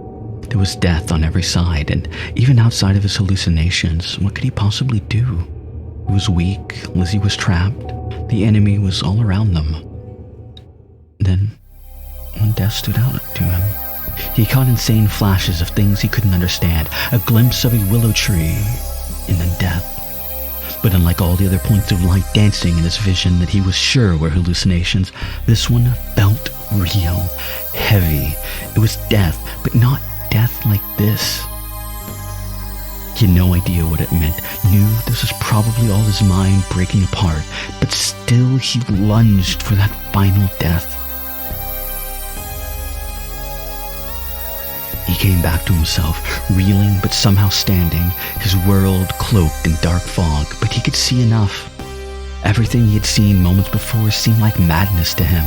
There was death on every side, and even outside of his hallucinations, what could he possibly do? He was weak, Lizzie was trapped, the enemy was all around them. Then, one death stood out to him. He caught insane flashes of things he couldn't understand, a glimpse of a willow tree, and then death. But unlike all the other points of light dancing in his vision that he was sure were hallucinations, this one felt real, heavy. It was death, but not death like this. He had no idea what it meant, knew this was probably all his mind breaking apart, but still he lunged for that final death. He came back to himself, reeling but somehow standing, his world cloaked in dark fog, but he could see enough. Everything he had seen moments before seemed like madness to him,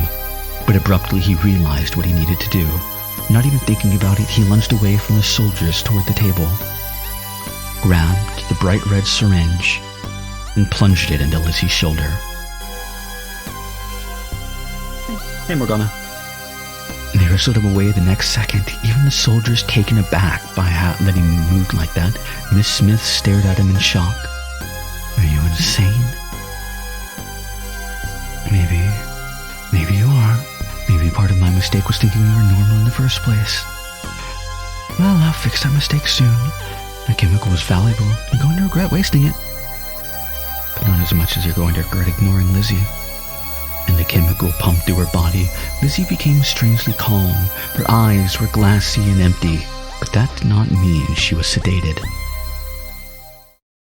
but abruptly he realized what he needed to do. Not even thinking about it, he lunged away from the soldiers toward the table, grabbed the bright red syringe, and plunged it into Lizzie's shoulder. Hey, Morgana. They were sort of away the next second, even the soldiers taken aback by how that he moved like that. Miss Smith stared at him in shock. Are you insane? Maybe you are. Maybe part of my mistake was thinking you were normal in the first place. Well, I'll fix that mistake soon. That chemical was valuable. You're going to regret wasting it. But not as much as you're going to regret ignoring Lizzie. And the chemical pumped through her body, Lizzie became strangely calm. Her eyes were glassy and empty, but that did not mean she was sedated.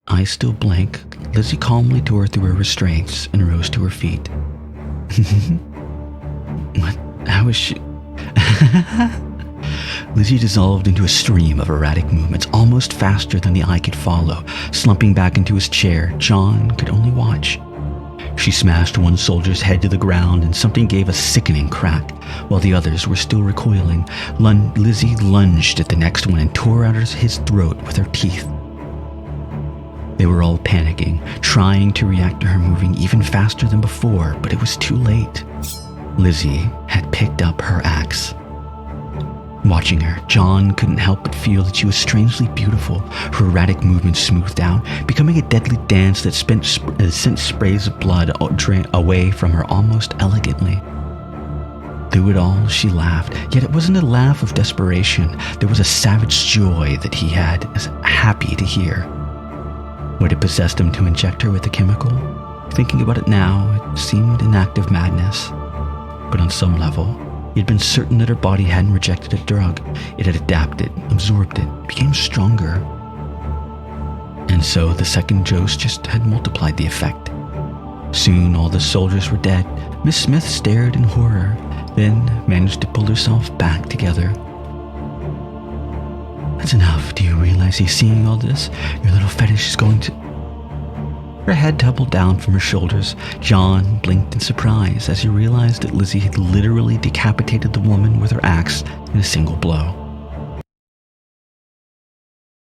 Eyes still blank, Lizzie calmly tore through her restraints and rose to her feet. What? How is she? Lizzie dissolved into a stream of erratic movements, almost faster than the eye could follow. Slumping back into his chair, John could only watch. She smashed one soldier's head to the ground, and something gave a sickening crack. While the others were still recoiling, Lizzie lunged at the next one and tore out his throat with her teeth. They were all panicking, trying to react to her moving even faster than before, but it was too late. Lizzie had picked up her axe. Watching her, John couldn't help but feel that she was strangely beautiful, her erratic movements smoothed out, becoming a deadly dance that sent sprays of blood away from her almost elegantly. Through it all, she laughed, yet it wasn't a laugh of desperation. There was a savage joy that he had as happy to hear. What had possessed him to inject her with the chemical? Thinking about it now, it seemed an act of madness. But on some level, he had been certain that her body hadn't rejected a drug. It had adapted, absorbed it, became stronger. And so the second dose just had multiplied the effect. Soon all the soldiers were dead. Miss Smith stared in horror, then managed to pull herself back together. That's enough. Do you realize he's seeing all this? Your little fetish is going to... Her head tumbled down from her shoulders. John blinked in surprise as he realized that Lizzie had literally decapitated the woman with her axe in a single blow.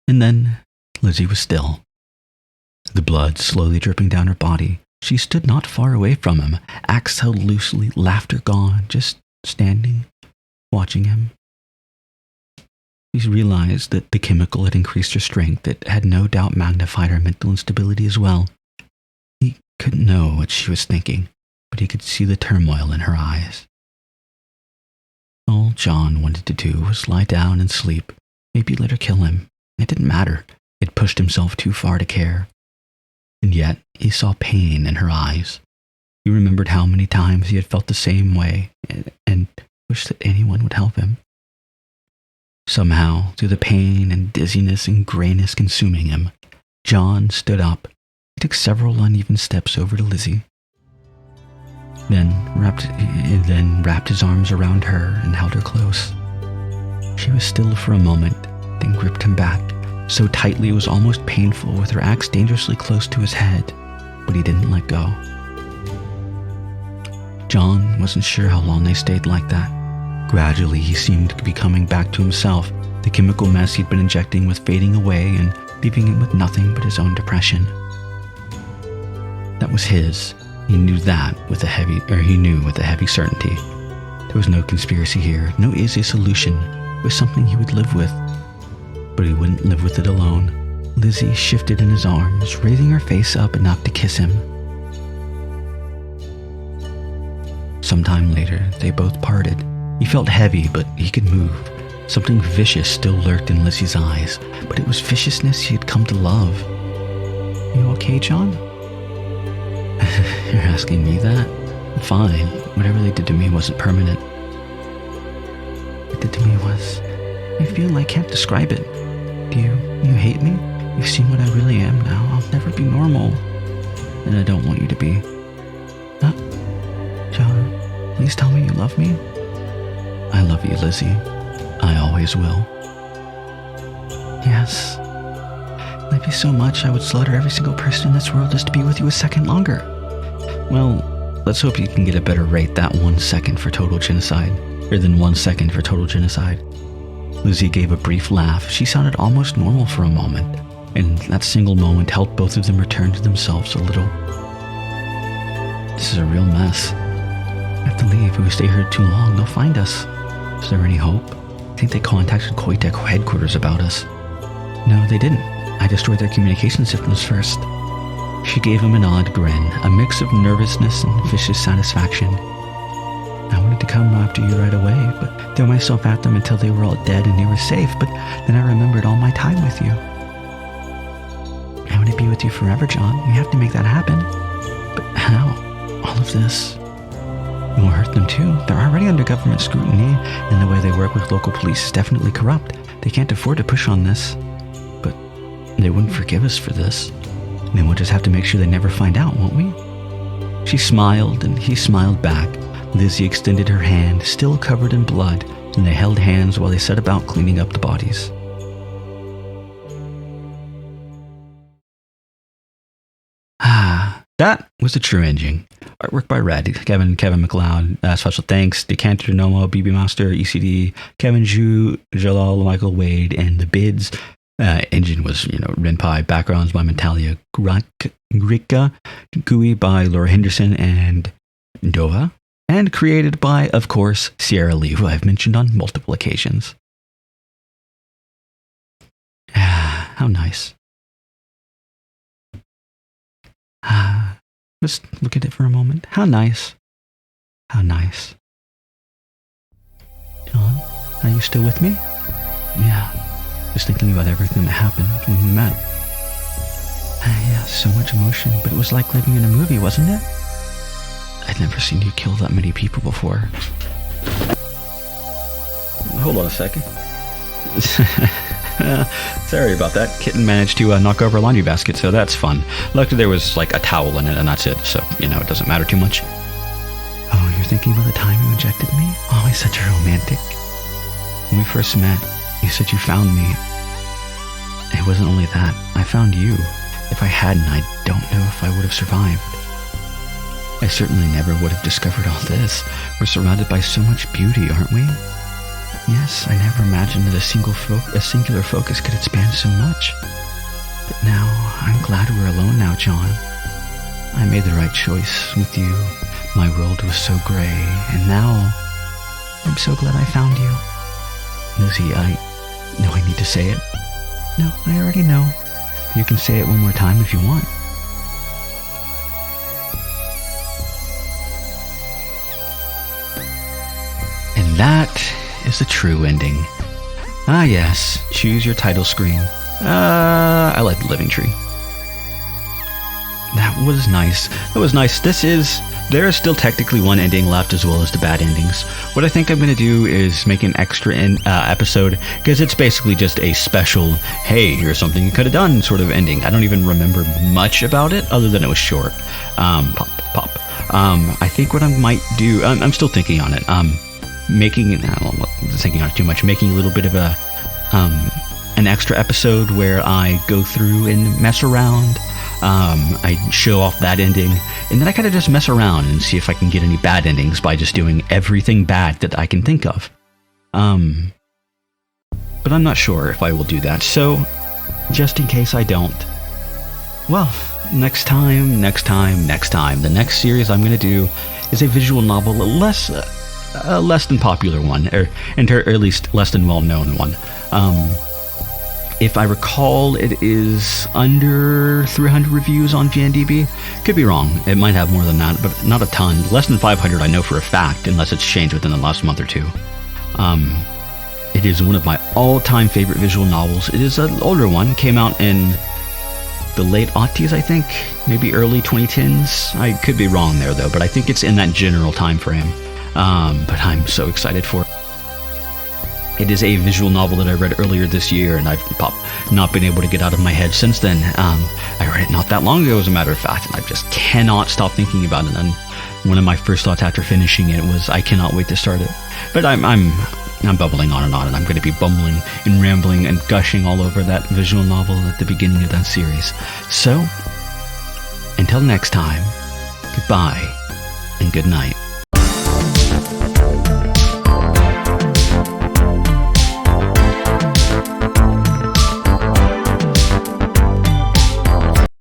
And then Lizzie was still. The blood slowly dripping down her body. She stood not far away from him, axe held loosely, laughter gone, just standing, watching him. She realized that the chemical had increased her strength. It had no doubt magnified her mental instability as well. He couldn't know what she was thinking, but he could see the turmoil in her eyes. All John wanted to do was lie down and sleep, maybe let her kill him. It didn't matter. He'd pushed himself too far to care. And yet, he saw pain in her eyes. He remembered how many times he had felt the same way and wished that anyone would help him. Somehow, through the pain and dizziness and grayness consuming him, John stood up. He took several uneven steps over to Lizzie. Then wrapped his arms around her and held her close. She was still for a moment, then gripped him back, so tightly it was almost painful, with her axe dangerously close to his head, but he didn't let go. John wasn't sure how long they stayed like that. Gradually, he seemed to be coming back to himself. The chemical mess he'd been injecting was fading away and leaving him with nothing but his own depression. That was his. He knew that with a heavy certainty. There was no conspiracy here, no easy solution. It was something he would live with. But he wouldn't live with it alone. Lizzie shifted in his arms, raising her face up enough to kiss him. Sometime later, they both parted. He felt heavy, but he could move. Something vicious still lurked in Lizzie's eyes, but it was viciousness he had come to love. You okay, John? You're asking me that? Fine. Whatever they did to me wasn't permanent. What they did to me was... I feel I can't describe it. Do you hate me? You've seen what I really am now. I'll never be normal. And I don't want you to be. John, please tell me you love me. I love you, Lizzie. I always will. Yes. I love you so much I would slaughter every single person in this world just to be with you a second longer. Well, let's hope you can get a better rate that 1 second for total genocide, or than 1 second for total genocide. Lizzie gave a brief laugh. She sounded almost normal for a moment, and that single moment helped both of them return to themselves a little. This is a real mess. I have to leave. If we stay here too long, they'll find us. Is there any hope? I think they contacted Koitek headquarters about us. No, they didn't. I destroyed their communication systems first. She gave him an odd grin, a mix of nervousness and vicious satisfaction. I wanted to come after you right away, but threw myself at them until they were all dead and you were safe, but then I remembered all my time with you. I want to be with you forever, John. We have to make that happen. But how? All of this... It will hurt them too. They're already under government scrutiny, and the way they work with local police is definitely corrupt. They can't afford to push on this. But they wouldn't forgive us for this. And then we'll just have to make sure they never find out, won't we? She smiled, and he smiled back. Lizzie extended her hand, still covered in blood, and they held hands while they set about cleaning up the bodies. That was a true ending. Artwork by Red, Kevin McLeod. Special thanks to Cantor Nomo, BB Master, ECD, Kevin Zhu, Jalal, Michael Wade, and the bids. Engine was, Renpai. Backgrounds by Mentalia Grika. GUI by Laura Henderson and Dova. And created by, of course, Sierra Lee, who I've mentioned on multiple occasions. How nice. Just look at it for a moment. How nice. How nice. John, are you still with me? Yeah. Just thinking about everything that happened when we met. Yeah, so much emotion, but it was like living in a movie, wasn't it? I'd never seen you kill that many people before. Hold on a second. Sorry about that. Kitten managed to knock over a laundry basket, so that's fun. Luckily there was like a towel in it and that's it, so it doesn't matter too much. Oh, you're thinking about the time you injected me? Always such a romantic. When we first met, you said you found me. It wasn't only that, I found you. If I hadn't, I don't know if I would have survived. I certainly never would have discovered all this. We're surrounded by so much beauty, aren't we? Yes, I never imagined that a singular focus could expand so much. But now, I'm glad we're alone now, John. I made the right choice with you. My world was so gray, and now, I'm so glad I found you. Lizzie, I know I need to say it. No, I already know. You can say it one more time if you want. And that is the true ending. Ah yes, choose your title screen. I like the living tree. That was nice. There is still technically one ending left as well as the bad endings. What I think I'm going to do is make an extra episode, because it's basically just a special, hey, here's something you could have done sort of ending. I don't even remember much about it other than it was short. Pop. I think what I might do, I'm still thinking on it. Making a little bit of a an extra episode where I go through and mess around. I show off that ending, and then I kind of just mess around and see if I can get any bad endings by just doing everything bad that I can think of. But I'm not sure if I will do that, so just in case I don't, well, next time. The next series I'm going to do is a visual novel, a less than popular one, or at least less than well-known one. If I recall, it is under 300 reviews on GNDB. Could be wrong. It might have more than that, but not a ton. Less than 500 I know for a fact, unless it's changed within the last month or two. It is one of my all-time favorite visual novels. It is an older one. Came out in the late aughties, I think. Maybe early 2010s. I could be wrong there, though, but I think it's in that general time frame. But I'm so excited for it. It is a visual novel that I read earlier this year, and I've not been able to get out of my head since then. I read it not that long ago, as a matter of fact, and I just cannot stop thinking about it. And one of my first thoughts after finishing it was, I cannot wait to start it. But I'm bubbling on, and I'm going to be bumbling and rambling and gushing all over that visual novel at the beginning of that series. So, until next time, goodbye and good night.